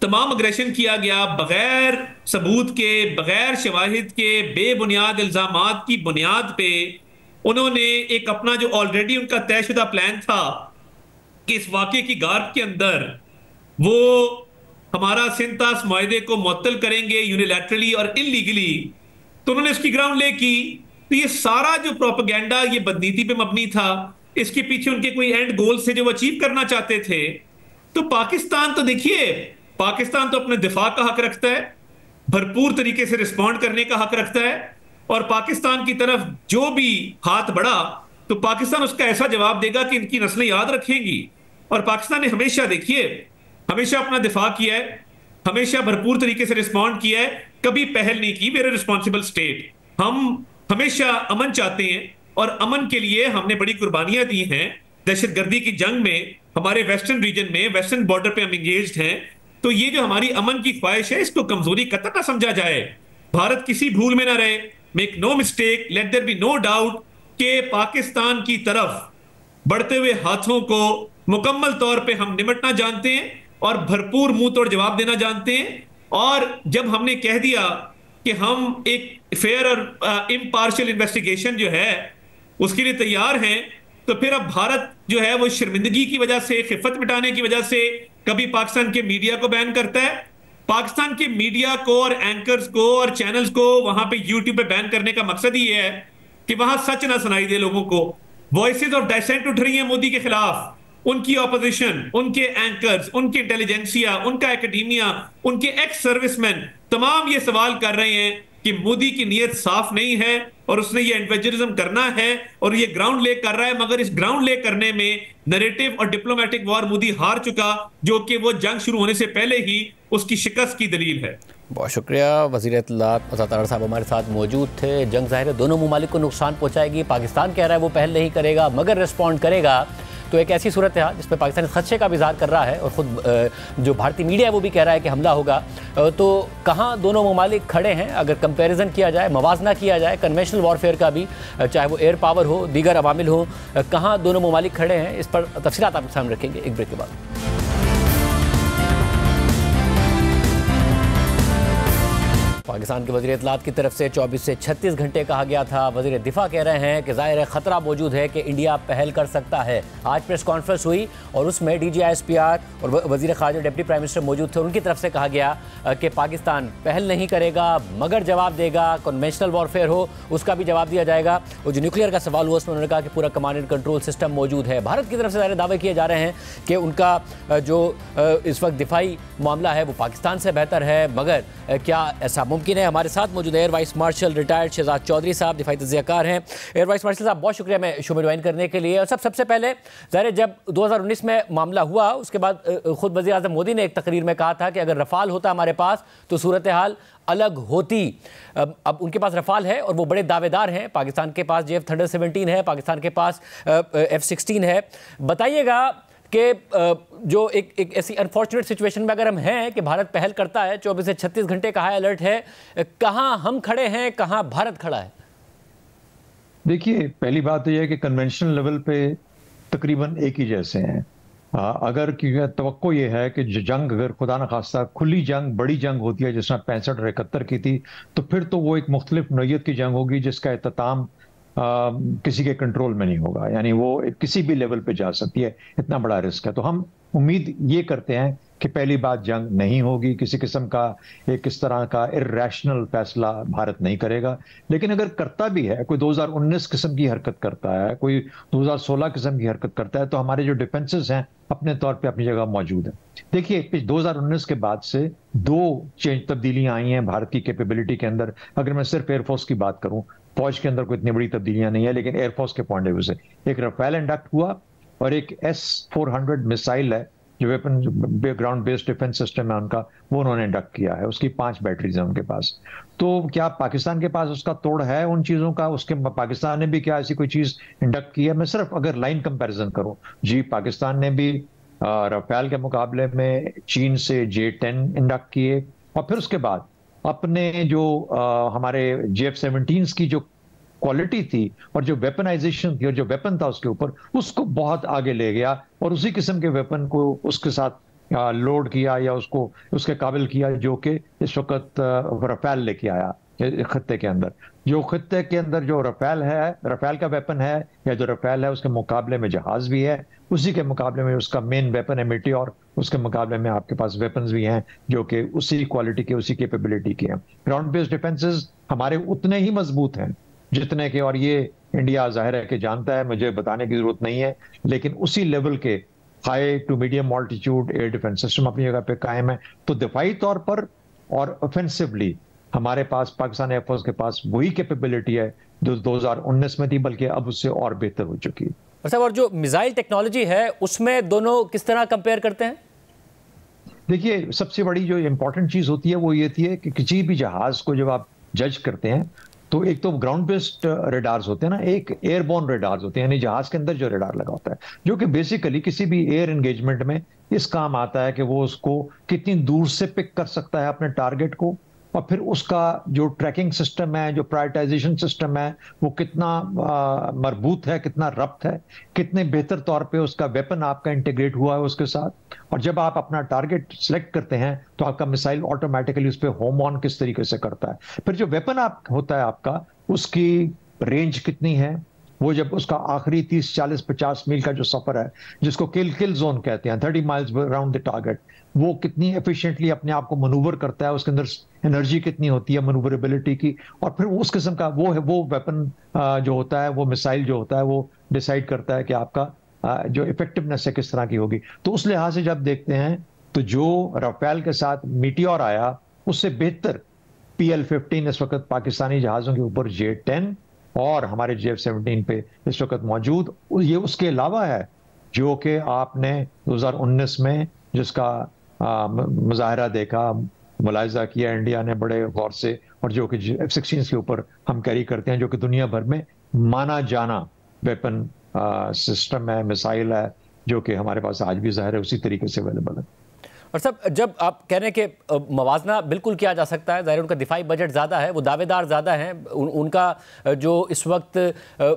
तमाम अग्रेशन किया गया बगैर सबूत के, बगैर शवाहिद के, बेबुनियाद इल्जामात की बुनियाद पे उन्होंने एक अपना जो ऑलरेडी उनका तयशुदा प्लान था कि इस वाक़े की गार्ब के अंदर वो हमारा सिंतास मुआहदे को मुअत्तल करेंगे यूनिलैटरली और इलीगली, तो उन्होंने इसकी ग्राउंड ले की। तो ये सारा जो प्रोपेगेंडा, ये बदनीति पे मबनी था, इसके पीछे उनके कोई एंड गोल से जो वो अचीव करना चाहते थे। तो पाकिस्तान तो देखिए, पाकिस्तान तो अपने दिफा का हक रखता है, भरपूर तरीके से रिस्पॉन्ड करने का हक रखता है, और पाकिस्तान की तरफ जो भी हाथ बढ़ा तो पाकिस्तान उसका ऐसा जवाब देगा कि इनकी नस्लें याद रखेंगी। और पाकिस्तान ने हमेशा, देखिए, हमेशा अपना दिफा किया है, हमेशा भरपूर तरीके से रिस्पॉन्ड किया है, कभी पहल नहीं की। वेरी रिस्पॉन्सिबल स्टेट, हम हमेशा अमन चाहते हैं और अमन के लिए हमने बड़ी कुर्बानियां दी हैं। दहशतगर्दी की जंग में हमारे वेस्टर्न रीजन में, वेस्टर्न बॉर्डर पे हम इंगेज्ड हैं। तो ये जो हमारी अमन की ख्वाहिश है, इसको कमजोरी कतई ना समझा जाए। भारत किसी भूल में ना रहे। Make no mistake, let there be no doubt कि पाकिस्तान की तरफ बढ़ते हुए हाथों को मुकम्मल तौर पे हम निमटना जानते हैं और भरपूर मुंह तोड़ जवाब देना जानते हैं। और जब हमने कह दिया कि हम एक फेयर और इम्पार्शियल इन्वेस्टिगेशन जो है उसके लिए तैयार हैं, तो फिर अब भारत जो है वो शर्मिंदगी की वजह से, खिफत मिटाने की वजह से कभी पाकिस्तान के मीडिया को बैन करता है। पाकिस्तान के मीडिया को और एंकर्स को और चैनल्स को वहां पे यूट्यूब पे बैन करने का मकसद ही ये है कि वहां सच ना सुनाई दे लोगों को। वॉइसेस ऑफ डाइसेंट उठ रही हैं मोदी के खिलाफ, उनकी ऑपोजिशन, उनके एंकर्स, उनकी इंटेलिजेंसिया, उनका एकेडमिया, उनके एक्स सर्विसमैन तमाम ये सवाल कर रहे हैं कि मोदी की नीयत साफ नहीं है और उसने ये इंडिविजुअलिज्म करना है और ये ग्राउंड ले कर रहा है, मगर इस ग्राउंड ले करने में नैरेटिव और डिप्लोमेटिक वॉर मोदी हार चुका, जो कि वो जंग शुरू होने से पहले ही उसकी शिकस्त की दलील है। बहुत शुक्रिया। वज़ीर इत्तलात अज़हर तारड़ साहब हमारे साथ मौजूद थे। जंग ज़ाहिर है दोनों ममालिक को नुकसान पहुँचाएगी। पाकिस्तान कह रहा है वो पहल नहीं करेगा मगर रिस्पॉन्ड करेगा, तो एक ऐसी सूरत है जिस पर पाकिस्तान खदशे का भी इज़हार कर रहा है और ख़ुद जो भारतीय मीडिया है वो भी कह रहा है कि हमला होगा। तो कहाँ दोनों ममालिक खड़े हैं अगर कंपैरिजन किया जाए, मवाजना किया जाए कन्वेंशनल वॉरफेयर का भी, चाहे वो एयर पावर हो, दीगर अवामिल हो, कहाँ दोनों ममालिक खड़े हैं, इस पर तफसीलात आपके सामने रखेंगे एक ब्रेक के बाद। पाकिस्तान के वज़ीर इत्तलात की तरफ से 24 से 36 घंटे कहा गया था। वज़ीर दिफा कह रहे हैं कि ज़ाहिर है ख़तरा मौजूद है कि इंडिया पहल कर सकता है। आज प्रेस कॉन्फ्रेंस हुई और उसमें DGISPR और वज़ीर ख़ारजा डिप्टी प्राइम मिनिस्टर मौजूद थे। उनकी तरफ से कहा गया कि पाकिस्तान पहल नहीं करेगा मगर जवाब देगा, कन्वेंशनल वॉरफेयर हो उसका भी जवाब दिया जाएगा। और जो न्यूक्लियर का सवाल हुआ उसमें उन्होंने कहा कि पूरा कमांड एंड कंट्रोल सिस्टम मौजूद है। भारत की तरफ से ज़ाहिर दावे किए जा रहे हैं कि उनका जो इस वक्त दिफाई मामला है वो पाकिस्तान से बेहतर है, मगर क्या ऐसा मुमकिन है? हमारे साथ मौजूद air vice marshal retired Shahzad Chaudhry साहब, दिफाई तज़कियाकार हैं। एयर वाइस मार्शल साहब बहुत शुक्रिया मैं शो में ज्वाइन करने के लिए। और सबसे पहले ज़ाहिर जब 2019 में मामला हुआ उसके बाद खुद वज़ीर आज़म मोदी ने एक तकरीर में कहा था कि अगर रफ़ाल होता हमारे पास तो सूरत हाल अलग होती। अब उनके पास रफ़ाल है और वो बड़े दावेदार हैं। पाकिस्तान के पास JF Thunder 17 है, पाकिस्तान के पास F-16 है। बताइएगा कि जो एक ऐसी अनफॉर्चुनेट सिचुएशन में अगर हम हैं कि भारत पहल करता है, 24 से 36 घंटे का हाई अलर्ट है, कहाँ हम खड़े हैं, कहाँ भारत खड़ा है? देखिए, पहली बात तो यह है कि कन्वेंशनल लेवल पे तकरीबन एक ही जैसे हैं। अगर क्योंकि तवक्को ये है कि जंग अगर खुदा न खास्ता खुली जंग, बड़ी जंग होती है जिसमें 65 और 71 की थी, तो फिर तो वो एक मुख्तलिफ नौयत की जंग होगी जिसका इख्तिताम किसी के कंट्रोल में नहीं होगा, यानी वो किसी भी लेवल पे जा सकती है, इतना बड़ा रिस्क है। तो हम उम्मीद ये करते हैं कि पहली बात जंग नहीं होगी, किसी किस्म का एक इस तरह का इर्रेशनल फैसला भारत नहीं करेगा। लेकिन अगर करता भी है, कोई 2019 किस्म की हरकत करता है, कोई 2016 किस्म की हरकत करता है, तो हमारे जो डिफेंसेस हैं अपने तौर पे अपनी जगह मौजूद है। देखिए 2019 के बाद से दो तब्दीलियां आई हैं भारत की कैपेबिलिटी के अंदर। अगर मैं सिर्फ एयरफोर्स की बात करूं, फौज के अंदर कोई इतनी बड़ी तब्दीलियां नहीं है, लेकिन एयरफोर्स के पॉइंट ऑफ व्यू से एक राफेल इंडक्ट हुआ और एक S-400 मिसाइल है जो weapon ground based defence system है उनका, वो उन्होंने इंडक्ट किया है। उसकी 5 बैटरीज हैं उनके पास। तो क्या पाकिस्तान के पास उसका तोड़ है उन चीजों का? उसके पाकिस्तान ने भी क्या ऐसी कोई चीज इंडक्ट की है? मैं सिर्फ अगर लाइन कंपैरिजन करूं, जी पाकिस्तान ने भी राफेल के मुकाबले में चीन से J-10 इंडक्ट किए और फिर उसके बाद अपने जो हमारे JF-17 की जो क्वालिटी थी और जो वेपनाइजेशन थी और जो वेपन था उसके ऊपर, उसको बहुत आगे ले गया और उसी किस्म के वेपन को उसके साथ लोड किया या उसको उसके काबिल किया जो कि इस वक्त राफेल लेके आया खत्ते के अंदर। जो खत्ते के अंदर जो राफेल है, राफेल का वेपन है या जो राफेल है उसके मुकाबले में जहाज भी है, उसी के मुकाबले में उसका मेन वेपन है मेटियोर, उसके मुकाबले में आपके पास वेपन्स भी हैं जो कि उसी क्वालिटी के, उसी कैपेबिलिटी के हैं। ग्राउंड बेस्ड डिफेंसेस हमारे उतने ही मजबूत हैं जितने के, और ये इंडिया जाहिर है कि जानता है, मुझे बताने की जरूरत नहीं है, लेकिन उसी लेवल के high to medium altitude air defence system अपनी जगह पे कायम है। तो दिफाई तौर पर और ऑफेंसिवली हमारे पास पाकिस्तान एयरफोर्स के पास वही कैपेबिलिटी है जो 2019 में थी, बल्कि अब उससे और बेहतर हो चुकी है। और जो मिसाइल टेक्नोलॉजी है उसमें दोनों किस तरह कंपेयर करते हैं? देखिए, सबसे बड़ी जो इंपॉर्टेंट चीज होती है वो ये होती है कि किसी भी जहाज को जब आप जज करते हैं तो एक तो ग्राउंड बेस्ड रेडार्स होते हैं ना, एक एयरबोर्न रेडार्स होते हैं, यानी जहाज के अंदर जो रेडार लगा होता है, जो कि बेसिकली किसी भी एयर एंगेजमेंट में इस काम आता है कि वो उसको कितनी दूर से पिक कर सकता है अपने टारगेट को और फिर उसका जो ट्रैकिंग सिस्टम है, जो प्रायोरिटाइजेशन सिस्टम है, वो कितना मजबूत है, कितना रब्त है, कितने बेहतर तौर पे उसका वेपन आपका इंटीग्रेट हुआ है उसके साथ। और जब आप अपना टारगेट सिलेक्ट करते हैं तो आपका मिसाइल ऑटोमेटिकली उस पर होम ऑन किस तरीके से करता है। फिर जो वेपन आप होता है आपका, उसकी रेंज कितनी है, वो जब उसका आखिरी 30, 40, 50 मील का जो सफर है, जिसको किल जोन कहते हैं, 30 माइल्स अराउंड द टारगेट, वो कितनी एफिशिएंटली अपने आप को मनूवर करता है, उसके अंदर एनर्जी कितनी होती है मनूवरेबिलिटी की, और फिर उस किस्म का वो वेपन जो होता है, वो मिसाइल जो होता है, वो डिसाइड करता है कि आपका जो इफेक्टिवनेस है किस तरह की होगी। तो उस लिहाज से जब देखते हैं तो जो राफेल के साथ मीटियोर आया, उससे बेहतर PL-15 इस वक्त पाकिस्तानी जहाजों के ऊपर J-10 और हमारे JF-17 पे इस वक्त मौजूद, ये उसके अलावा है जो कि आपने 2019 में जिसका मुजाहरा देखा, मुलाहिजा किया इंडिया ने बड़े गौर से, और जो कि F-16 के ऊपर हम कैरी करते हैं, जो कि दुनिया भर में माना जाना वेपन सिस्टम है, मिसाइल है, जो कि हमारे पास आज भी ज़ाहिर है उसी तरीके से अवेलेबल है। और सब जब आप कह रहे हैं कि मवाजना बिल्कुल किया जा सकता है, ज़ाहिर उनका दिफाई बजट ज़्यादा है, वो दावेदार ज़्यादा हैं, उनका जो इस वक्त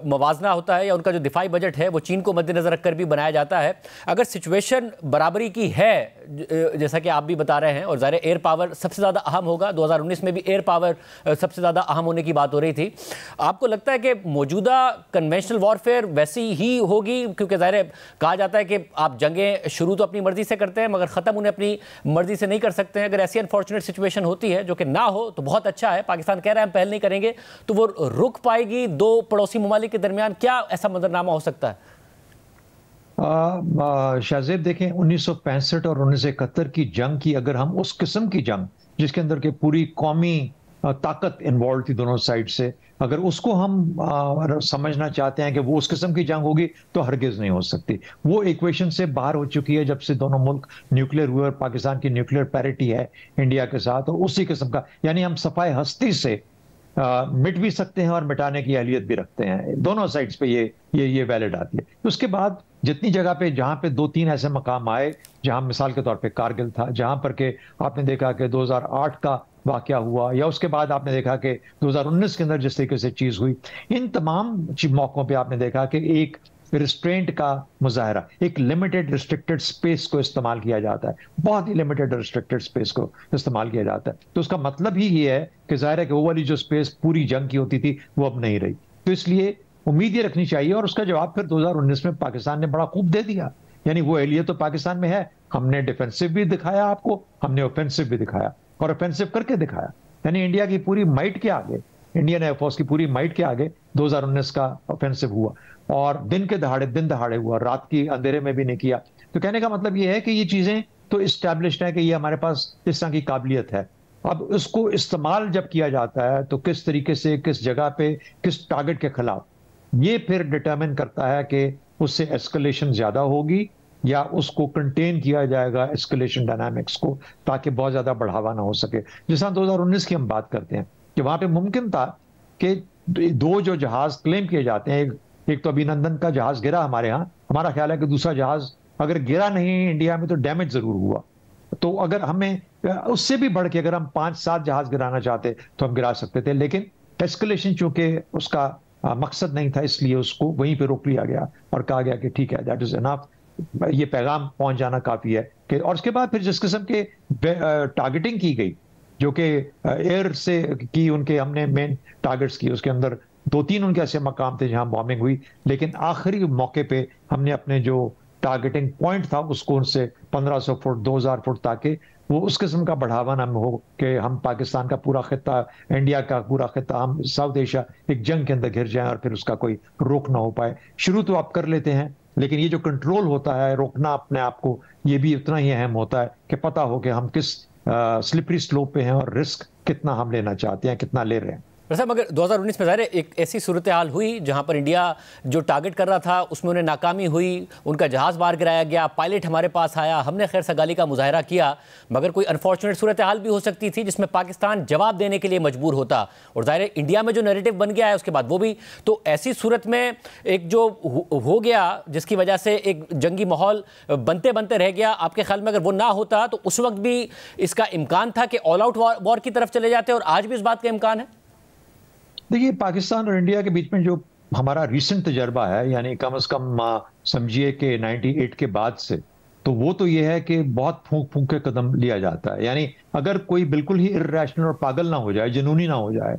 मवाजना होता है या उनका जो दिफाई बजट है वो चीन को मद्देनज़र रखकर भी बनाया जाता है। अगर सिचुएशन बराबरी की है, जैसा कि आप भी बता रहे हैं, और ज़ाहिर एयर पावर सबसे ज़्यादा अहम होगा, 2019 में भी एयर पावर सबसे ज़्यादा अहम होने की बात हो रही थी, आपको लगता है कि मौजूदा कन्वेंशनल वॉरफेयर वैसी ही होगी? क्योंकि ज़ाहिर कहा जाता है कि आप जंगें शुरू तो अपनी मर्जी से करते हैं मगर ख़त्म उन्हें अपनी मर्जी से नहीं कर सकते हैं। अगर ऐसी अनफॉर्चुनेट सिचुएशन होती है, जो कि ना हो तो बहुत अच्छा है, पाकिस्तान कह रहा है हम पहल नहीं करेंगे, तो वो रुक पाएगी दो पड़ोसी ममालिक के दरमियान? क्या ऐसा मंजरनामा हो सकता है? शाहजेब देखें, 1965 और 1971 की जंग की, अगर हम उस किस्म की जंग जिसके अंदर के पूरी कौमी ताकत इन्वॉल्व थी दोनों साइड से, अगर उसको हम समझना चाहते हैं कि वो उस किस्म की जंग होगी, तो हरगिज नहीं हो सकती। वो इक्वेशन से बाहर हो चुकी है जब से दोनों मुल्क न्यूक्लियर हुए, और पाकिस्तान की न्यूक्लियर पैरिटी है इंडिया के साथ, और उसी किस्म का, यानी हम सफाई हस्ती से मिट भी सकते हैं और मिटाने की अहलियत भी रखते हैं। दोनों साइड्स पे ये वैलिड आती है। उसके बाद जितनी जगह पे, जहां पे 2-3 ऐसे मकाम आए, जहां मिसाल के तौर पे कारगिल था, जहां पर के आपने देखा कि 2008 का वाकया हुआ, या उसके बाद आपने देखा कि 2019 के अंदर जिस तरीके से चीज हुई, इन तमाम मौकों पे आपने देखा कि एक रिस्ट्रेंट का मुजाहरा, एक लिमिटेड रिस्ट्रिक्टेड स्पेस को इस्तेमाल किया जाता है, बहुत ही लिमिटेड रिस्ट्रिक्टेड स्पेस को इस्तेमाल किया जाता है। तो उसका मतलब ही ये है कि जाहिर है कि वो वाली जो स्पेस पूरी जंग की होती थी वो अब नहीं रही। तो इसलिए उम्मीद ये रखनी चाहिए, और उसका जवाब फिर 2019 में पाकिस्तान ने बड़ा खूब दे दिया। यानी वो एहलियत तो पाकिस्तान में है, हमने डिफेंसिव भी दिखाया आपको, हमने ऑफेंसिव भी दिखाया, और ऑफेंसिव करके दिखाया। यानी इंडिया की पूरी माइट के आगे, इंडियन एयरफोर्स की पूरी माइट के आगे 2019 का ऑफेंसिव हुआ, और दिन दहाड़े हुआ, रात की अंधेरे में भी नहीं किया। तो कहने का मतलब ये है कि ये चीजें तो इस्टेब्लिश्ड है कि ये हमारे पास इस तरह की काबिलियत है। अब उसको इस्तेमाल जब किया जाता है तो किस तरीके से, किस जगह पे, किस टारगेट के खिलाफ, ये फिर डिटरमिन करता है कि उससे एस्केलेशन ज्यादा होगी या उसको कंटेन किया जाएगा एस्केलेशन डायनामिक्स को, ताकि बहुत ज्यादा बढ़ावा ना हो सके। जैसा 2019 की हम बात करते हैं कि वहां पे मुमकिन था कि दो जो जहाज क्लेम किए जाते हैं, एक तो अभिनंदन का जहाज गिरा हमारे यहाँ, हमारा ख्याल है कि दूसरा जहाज अगर गिरा नहीं इंडिया में तो डैमेज जरूर हुआ। तो अगर हमें उससे भी बढ़ के अगर हम 5-7 जहाज गिराना चाहते तो हम गिरा सकते थे, लेकिन एस्केलेशन चूंकि उसका मकसद नहीं था, इसलिए उसको वहीं पे रोक लिया गया और कहा गया कि ठीक है, दैट इज इनफ, ये पैगाम पहुंच जाना काफी है कि। और उसके बाद फिर जिस किस्म के टारगेटिंग की गई, जो कि एयर से की, उनके हमने मेन टारगेट्स की, उसके अंदर 2-3 उनके ऐसे मकाम थे जहां बॉम्बिंग हुई, लेकिन आखिरी मौके पे हमने अपने जो टारगेटिंग पॉइंट था उसको उनसे 1500 फुट 2000 फुट, ताकि वो उस किस्म का बढ़ावा ना हो कि हम पाकिस्तान का पूरा खिता, इंडिया का पूरा खिता, हम साउथ एशिया एक जंग के अंदर घिर जाए और फिर उसका कोई रोक ना हो पाए। शुरू तो आप कर लेते हैं, लेकिन ये जो कंट्रोल होता है, रोकना अपने आप को, ये भी उतना ही अहम होता है कि पता हो कि हम किस स्लिपरी स्लोप पे हैं और रिस्क कितना हम लेना चाहते हैं, कितना ले रहे हैं। वैसे मगर 2019 में ज़ाहिर एक ऐसी सूरत हाल हुई जहां पर इंडिया जो टारगेट कर रहा था उसमें उन्हें नाकामी हुई, उनका जहाज़ बाहर गिराया गया, पायलट हमारे पास आया, हमने खैर सगाली का मुजाहरा किया, मगर कोई अनफॉर्चुनेट सूरत हाल भी हो सकती थी जिसमें पाकिस्तान जवाब देने के लिए मजबूर होता। और ज़ाहिर इंडिया में जो नैरेटिव बन गया है उसके बाद वो भी, तो ऐसी सूरत में एक जो हो गया जिसकी वजह से एक जंगी माहौल बनते बनते रह गया, आपके ख्याल में अगर वो ना होता तो उस वक्त भी इसका इम्कान था कि ऑल आउट वॉर की तरफ चले जाते, और आज भी इस बात का इम्कान है? देखिए, पाकिस्तान और इंडिया के बीच में जो हमारा रीसेंट तजर्बा है, यानी कम से कम समझिए कि 98 के बाद से, तो वो तो ये है कि बहुत फूंक फूंक के कदम लिया जाता है। यानी अगर कोई बिल्कुल ही इर्रेशनल और पागल ना हो जाए, जुनूनी ना हो जाए,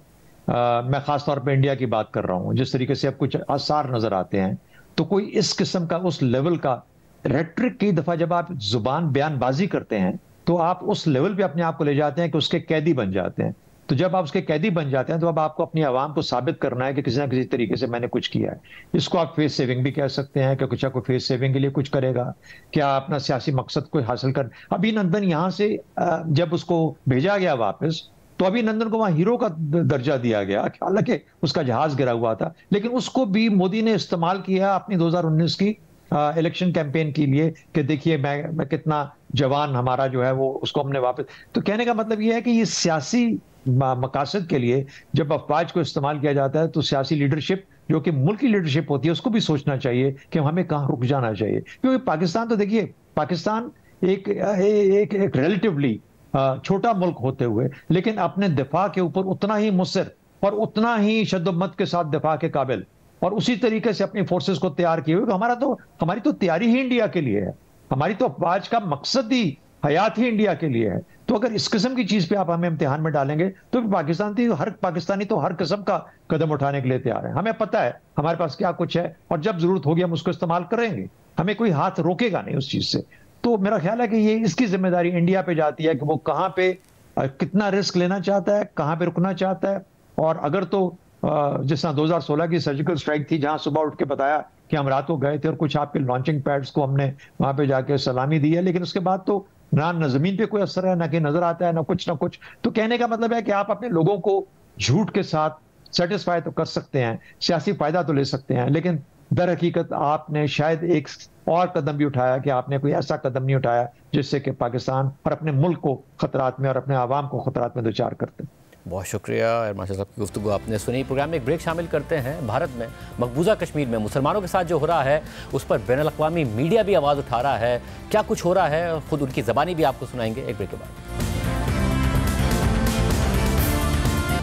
मैं खास तौर पे इंडिया की बात कर रहा हूं, जिस तरीके से अब कुछ आसार नजर आते हैं, तो कोई इस किस्म का उस लेवल का रेट्रिक, कई दफा जब आप जुबान बयानबाजी करते हैं तो आप उस लेवल पे अपने आप को ले जाते हैं कि उसके कैदी बन जाते हैं। तो जब आप उसके कैदी बन जाते हैं तो अब आपको अपनी आवाम को साबित करना है कि किसी ना किसी तरीके से मैंने कुछ किया है। इसको आप फेस सेविंग भी कह सकते हैं कि कुछ कोई फेस सेविंग के लिए कुछ करेगा, क्या अपना सियासी मकसद को हासिल कर। अभिनंदन यहां से जब उसको भेजा गया वापस, तो अभिनंदन को वहां हीरो का दर्जा दिया गया, हालांकि उसका जहाज गिरा हुआ था, लेकिन उसको भी मोदी ने इस्तेमाल किया अपनी 2019 की इलेक्शन कैंपेन के लिए कि देखिए मैं कितना जवान हमारा जो है वो, उसको हमने वापस। तो कहने का मतलब ये है कि ये सियासी मकासद के लिए जब अफवाज को इस्तेमाल किया जाता है तो सियासी लीडरशिप जो कि मुल्क की लीडरशिप होती है उसको भी सोचना चाहिए कि हमें कहां रुक जाना चाहिए। क्योंकि पाकिस्तान, तो देखिए पाकिस्तान एक रिलेटिवली छोटा मुल्क होते हुए लेकिन अपने दिफा के ऊपर उतना ही मुसर और उतना ही शद्दुमत के साथ दिफा के काबिल और उसी तरीके से अपनी फोर्सेस को तैयार किए हुए। हमारी तो तैयारी ही इंडिया के लिए है, हमारी तो अफवाज का मकसद ही, हयात ही इंडिया के लिए है। तो अगर इस किस्म की चीज पे आप हमें इम्तिहान में डालेंगे तो हर पाकिस्तानी तो हर किस्म का कदम उठाने के लिए तैयार है। हमें पता है हमारे पास क्या कुछ है और जब जरूरत होगी हम उसको इस्तेमाल करेंगे, हमें कोई हाथ रोकेगा नहीं उस चीज से। तो मेरा ख्याल है कि ये इसकी जिम्मेदारी इंडिया पे जाती है कि वो कहां पे कितना रिस्क लेना चाहता है, कहां पे रुकना चाहता है। और अगर तो जिस तरह 2016 की सर्जिकल स्ट्राइक थी जहां सुबह उठ के बताया कि हम रात को गए थे और कुछ आपके लॉन्चिंग पैड्स को हमने वहां पे जाके सलामी दी है, लेकिन उसके बाद तो ना जमीन पे कोई असर है, ना कि नजर आता है, ना कुछ। तो कहने का मतलब है कि आप अपने लोगों को झूठ के साथ सेटिस्फाई तो कर सकते हैं, सियासी फायदा तो ले सकते हैं, लेकिन दर हकीकत आपने शायद एक और कदम भी उठाया कि आपने कोई ऐसा कदम नहीं उठाया जिससे कि पाकिस्तान और अपने मुल्क को खतरात में और अपने आवाम को खतरात में दो-चार करते। बहुत शुक्रिया माशा साहब की गुफ्तगू आपने सुनी। प्रोग्राम में एक ब्रेक शामिल करते हैं। भारत में मकबूजा कश्मीर में मुसलमानों के साथ जो हो रहा है उस पर बैनुल-अक़वामी मीडिया भी आवाज़ उठा रहा है। क्या कुछ हो रहा है खुद उनकी ज़बानी भी आपको सुनाएंगे एक ब्रेक के बाद।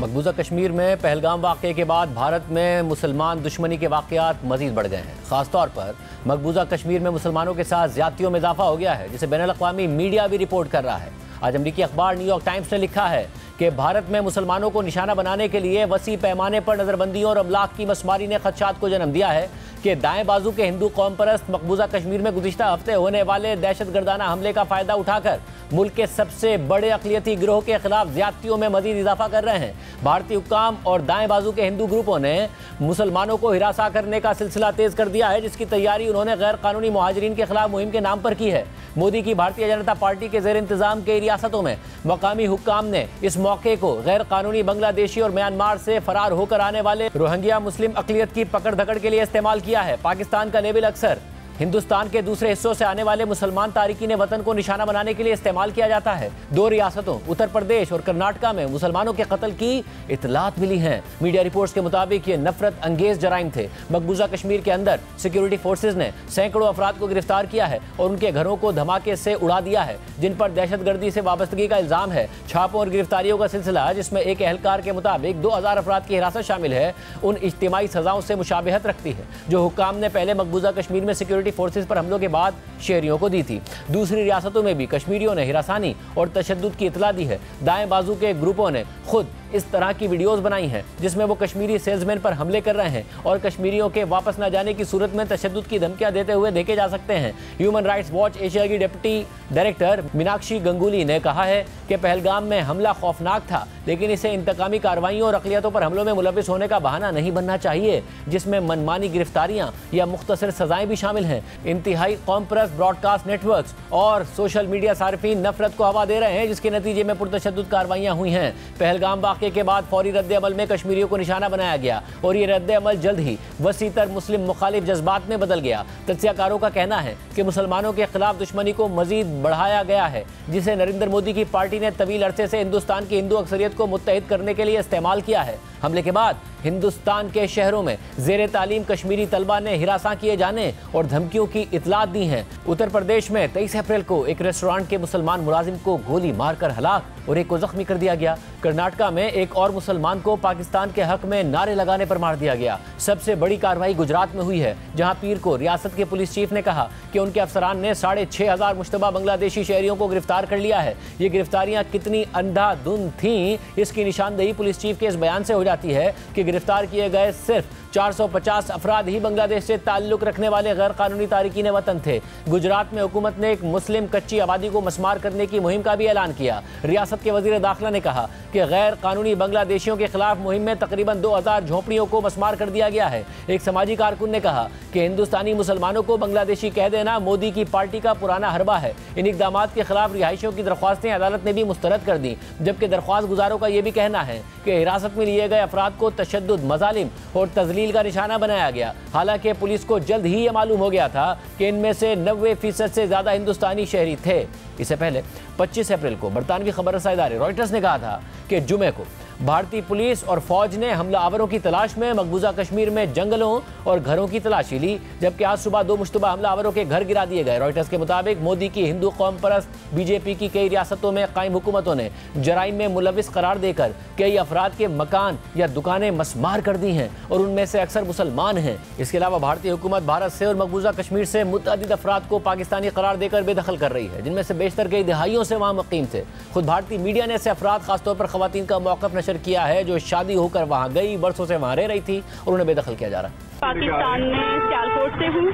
मकबूजा कश्मीर में पहलगाम वाक़े के बाद भारत में मुसलमान दुश्मनी के वाक़यात मज़ीद बढ़ गए हैं। ख़ासतौर पर मकबूजा कश्मीर में मुसलमानों के साथ ज़्यादतियों में इजाफा हो गया है, जिसे बैनुल-अक़वामी मीडिया भी रिपोर्ट कर रहा है। आज अमरीकी अखबार न्यूयॉर्क टाइम्स ने लिखा है कि भारत में मुसलमानों को निशाना बनाने के लिए वसी पैमाने पर नज़रबंदियों और अमलाक की मसमारी ने खदशात को जन्म दिया है कि दाएं बाजू के हिंदू कौम परस्त मकबूजा कश्मीर में गुज़िश्ता हफ्ते होने वाले दहशतगर्दाना हमले का फ़ायदा उठाकर मुल्क के सबसे बड़े अक़लियती गिरोह के खिलाफ ज़्यादतियों में मज़ीद इजाफा कर रहे हैं। भारतीय हुक्काम और दाएं बाजू के हिंदू ग्रुपों ने मुसलमानों को हिरासा करने का सिलसिला तेज़ कर दिया है, जिसकी तैयारी उन्होंने गैर कानूनी मुहाजिरीन के खिलाफ मुहिम के नाम पर की है। मोदी की भारतीय जनता पार्टी के ज़ेर इंतज़ाम कई रियासतों में मकामी हुक्काम ने इस मौके को गैर कानूनी बांग्लादेशी और म्यांमार से फरार होकर आने वाले रोहिंग्या मुस्लिम अक़लियत की पकड़ धकड़ के लिए इस्तेमाल किया है। पाकिस्तान का लेबल अक्सर हिंदुस्तान के दूसरे हिस्सों से आने वाले मुसलमान तारिकीन वतन को निशाना बनाने के लिए इस्तेमाल किया जाता है। 2 रियासतों उत्तर प्रदेश और कर्नाटका में मुसलमानों के कत्ल की इतलात मिली हैं। मीडिया रिपोर्ट्स के मुताबिक ये नफरत अंगेज जराइम थे। मकबूजा कश्मीर के अंदर सिक्योरिटी फोर्सेज ने सैकड़ों अफराद को गिरफ्तार किया है और उनके घरों को धमाके से उड़ा दिया है, जिन पर दहशतगर्दी से वाबस्तगी का इल्जाम है। छापों और गिरफ्तारियों का सिलसिला, जिसमें एक एहलकार के मुताबिक 2000 अफराद की हिरासत शामिल है, उन इज्तिमाई सजाओं से मुशाबहत रखती है जो हुक्काम ने पहले मकबूजा कश्मीर में सिक्योरिटी फोर्सेज पर हमलों के बाद शहरियों को दी थी। दूसरी रियासतों में भी कश्मीरियों ने हिरासानी और तशद्दुद की इतला दी है। दाएं बाजू के ग्रुपों ने खुद इस तरह की वीडियोस बनाई हैं जिसमें वो कश्मीरी सेल्समैन पर हमले कर रहे हैं और कश्मीरियों के वापस न जाने की सूरत में तशद्दुद की धमकियां देते हुए देखे जा सकते हैं। ह्यूमन राइट्स वॉच एशिया की डिप्टी डायरेक्टर मीनाक्षी गंगुली ने कहा है कि पहलगाम में हमला खौफनाक था, लेकिन इसे इंतकामी कार्रवाइयों और अक़लियतों पर हमलों में मुलविस होने का बहाना नहीं बनना चाहिए, जिसमें मनमानी गिरफ्तारियां या मुख्तसर सजाएं भी शामिल हैं। इंतहाई कौम परस्त ब्रॉडकास्ट नेटवर्क्स और सोशल मीडिया सार्फिन नफरत को हवा दे रहे हैं, जिसके नतीजे में पुरतशद्दुद कार्रवाइयां हुई हैं। पहलगाम वाक़े के बाद फौरी रद्द-ए-अमल में कश्मीरियों को निशाना बनाया गया और ये रद्द-ए-अमल जल्द ही वसीतर मुस्लिम मुखालिफ जज्बात में बदल गया। तज्ज़ियाकारों का कहना है कि मुसलमानों के खिलाफ दुश्मनी को मजीद बढ़ाया गया है, जिसे नरेंद्र मोदी की पार्टी ने तवील अरसे से हिंदुस्तान की हिंदू अक्सरियत को मुत्तहिद करने के लिए इस्तेमाल किया है। हमले के बाद हिंदुस्तान के शहरों में ज़ेरे तालीम कश्मीरी तलबा ने हिरासा किए जाने और धमकियों की इतलात दी हैं। उत्तर प्रदेश में 23 अप्रैल को एक रेस्टोरेंट के मुसलमान मुलाजिम को गोली मारकर हलाक और एक को जख्मी कर दिया गया। कर्नाटका में एक और मुसलमान को पाकिस्तान के हक में नारे लगाने पर मार दिया गया। सबसे बड़ी कार्रवाई गुजरात में हुई है, जहां पीर को रियासत के पुलिस चीफ ने कहा कि उनके अफसरान ने 6,500 मुश्तबा बांग्लादेशी शहरियों को गिरफ्तार कर लिया है। ये गिरफ्तारियां कितनी अंधाधुंध थीं, इसकी निशानदेही पुलिस चीफ के इस बयान से हो जाती है कि गिरफ्तार किए गए सिर्फ 450 अफराद ही बांग्लादेश से ताल्लुक रखने वाले गैर कानूनी तारिकीन वतन थे। गुजरात में हुकूमत ने एक मुस्लिम कच्ची आबादी को मस्मार करने की मुहिम का भी ऐलान किया। रियासत के वजीर दाखिला ने कहा कि गैर कानूनी बांग्लादेशियों के खिलाफ मुहिम में तकरीबन 2000 झोंपड़ियों को मस्मार कर दिया गया है। एक समाजी कारकुन ने कहा कि हिंदुस्तानी मुसलमानों को बांग्लादेशी कह देना मोदी की पार्टी का पुराना हरबा है। इन इकदामात के खिलाफ रिहायशियों की दरख्वास्तें अदालत ने भी मुस्तरद कर दी, जबकि दरख्वास्त गुजारों का यह भी कहना है कि हिरासत में लिए गए अफराद को तशद्दुद, मजालिम और तजलील का निशाना बनाया गया। हालांकि पुलिस को जल्द ही यह मालूम हो गया था कि इनमें से 90% से ज्यादा हिंदुस्तानी शहरी थे। इससे पहले 25 अप्रैल को बरतानवी खबर रसाई इदारे रॉयटर्स ने कहा था कि जुमे को भारतीय पुलिस और फौज ने हमलावरों की तलाश में मकबूजा कश्मीर में जंगलों और घरों की तलाशी ली, जबकि आज सुबह 2 मुश्तबा हमलावरों के घर गिरा दिए गए। रॉयटर्स के मुताबिक मोदी की हिंदू कौम परस्त बीजेपी की कई रियासतों में कायम हुकूमतों ने जराइम में मुलविस करार देकर कई अफराद के मकान या दुकानें मस्मार कर दी हैं और उनमें से अक्सर मुसलमान हैं। इसके अलावा भारतीय हुकूमत भारत से और मकबूजा कश्मीर से मुतअद्दिद अफराद को पाकिस्तानी करार देकर बेदखल कर रही है, जिनमें से बेशतर कई दहाइयों से वहाँ मुकीम थे। खुद भारतीय मीडिया ने ऐसे अफराद, खासतौर पर खवातीन का मौक़िफ़ नशर किया है जो शादी होकर वहाँ गई, बरसों से वहाँ रह रही थी और उन्हें बेदखल किया जा रहा है। पाकिस्तान में सियालकोट से हूँ।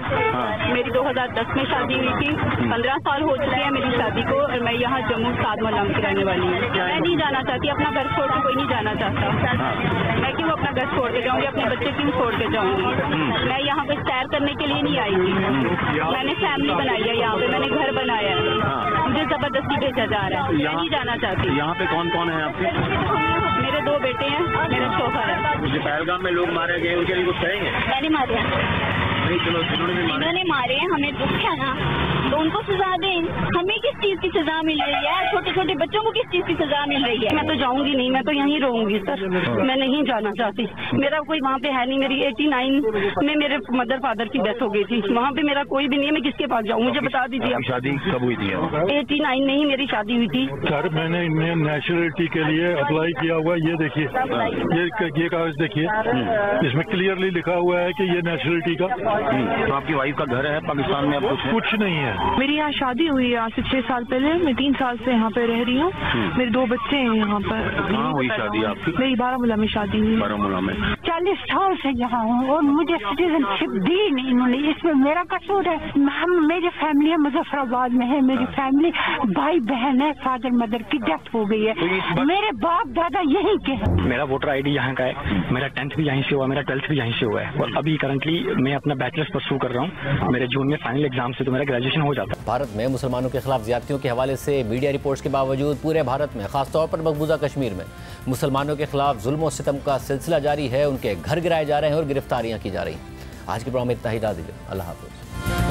मेरी 2010 में शादी हुई थी। 15 साल हो चुके हैं मेरी शादी को और मैं यहाँ जम्मू सात मल्लाम की रहने वाली हूँ। मैं नहीं जाना चाहती, अपना घर छोड़ के कोई नहीं जाना चाहता। मैं क्यों अपना घर छोड़ के जाऊँगी, अपने बच्चे क्यों छोड़ के जाऊँगी। मैं यहाँ पे सैर करने के लिए नहीं आई थी। मैंने फैमिली बनाई है, यहाँ पे मैंने घर बनाया है। मुझे जबरदस्ती भेजा जा रहा है, मैं नहीं जाना चाहती। यहाँ पे कौन कौन है आपके? मेरे 2 बेटे हैं, मेरा शौहर है। जो पहलगाम में लोग मारे गए उनके लिए कुछ कहेंगे? मैंने मारे हैं। नहीं, चलो इन्होंने मारे हैं, हमें दुख है ना, तो उनको सजा दें। हमें किस चीज की सजा मिल रही है? छोटे छोटे बच्चों को किस चीज की सजा मिल रही है? मैं तो जाऊंगी नहीं, मैं तो यहीं रहूंगी सर। मैं नहीं जाना चाहती। मेरा कोई वहाँ पे है नहीं। मेरी 89 में मेरे मदर फादर की डेथ हो गई थी। वहाँ पे मेरा कोई भी नहीं है। मैं किसके पास जाऊँ, मुझे बता दीजिए। शादी कब हुई थी? 89 में ही मेरी शादी हुई थी। सर मैंने इंडियन नेशनलिटी के लिए अप्लाई किया हुआ। ये देखिए, ये कागज देखिए, इसमें क्लियरली लिखा हुआ है कि ये नेशनलिटी का। तो आपकी वाइफ का घर है पाकिस्तान में? अब कुछ नहीं है। मेरी यहाँ शादी हुई है आज से 6 साल पहले। मैं 3 साल से यहाँ पे रह रही हूँ। मेरे 2 बच्चे हैं यहाँ पर। कहाँ हुई शादी आपकी? मेरी बारामूला में शादी हुई। बारामूला में 40 साल से यहाँ हूँ और मुझे सिटीजनशिप दी नहीं इन्होंने। इसमें मेरा कसूर है। मेरी फैमिली है मुजफ्फराबाद में है। मेरी फैमिली भाई बहन है, फादर मदर की डेथ हो गई है। मेरे बाप दादा यहीं के हैं। मेरा वोटर आईडी यहाँ का है। मेरा 10th भी यहीं से हुआ, मेरा 12th भी यहीं से हुआ है और अभी करंटली मैं अपना बैचलर्स परस्यू कर रहा हूँ। मेरे जून में फाइनल एग्जाम से तो मेरा ग्रेजुएशन हो जाता है। भारत में मुसलमानों के खिलाफ ज्यादतियों के हवाले से मीडिया रिपोर्ट्स के बावजूद पूरे भारत में, खासतौर पर मकबूजा कश्मीर में, मुसलमानों के खिलाफ जुल्म और सितम का सिलसिला जारी है। उनके घर गिराए जा रहे हैं और गिरफ्तारियां की जा रही हैं। आज के प्रोग्राम में इतना ही। इजाज़त दीजिए। अल्लाह हाफ़िज़।